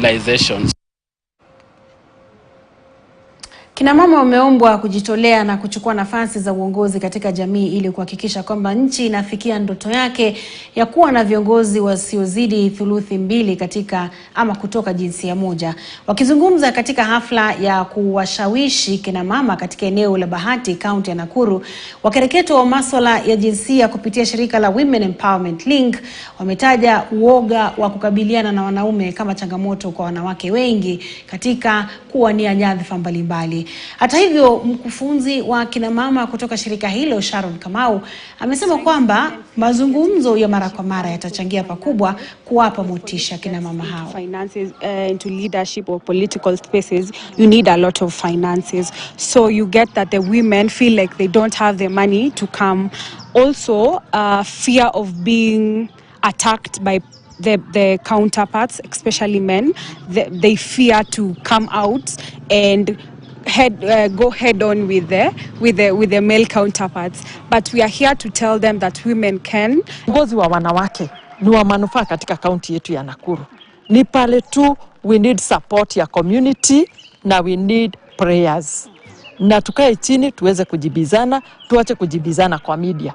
civilizations. Kina mama wameombwa kujitolea na kuchukua nafasi za uongozi katika jamii ili kuhakikisha kwamba nchi inafikia ndoto yake ya kuwa na viongozi wasiozidi thuluthi mbili katika ama kutoka jinsia moja. Wakizungumza katika hafla ya kuwashawishi kina mama katika eneo la Bahati, kaunti ya Nakuru, wakereketo wa masuala ya jinsia kupitia shirika la Women Empowerment Link wametaja uoga wa kukabiliana na wanaume kama changamoto kwa wanawake wengi katika kuwania nyadhifa mbalimbali. Hata hivyo, mkufunzi wa kina mama kutoka shirika hilo, Sharon Kamau, amesema kwamba mazungumzo ya mara kwa mara yatachangia pakubwa kuwapa motisha kina mama hao. Finances into leadership or political spaces, you need a lot of finances. So you get that the women feel like they don't have the money to come. Also, fear of being attacked by the counterparts, especially men. They fear to come out and go head on with the male counterparts, but we are here to tell them that women can. Uongozi wa wanawake ni wa manufaa katika kaunti yetu ya Nakuru. Ni pale tu we need support ya community na we need prayers. Na tukae chini tuweze kujibizana, tuache kujibizana kwa media.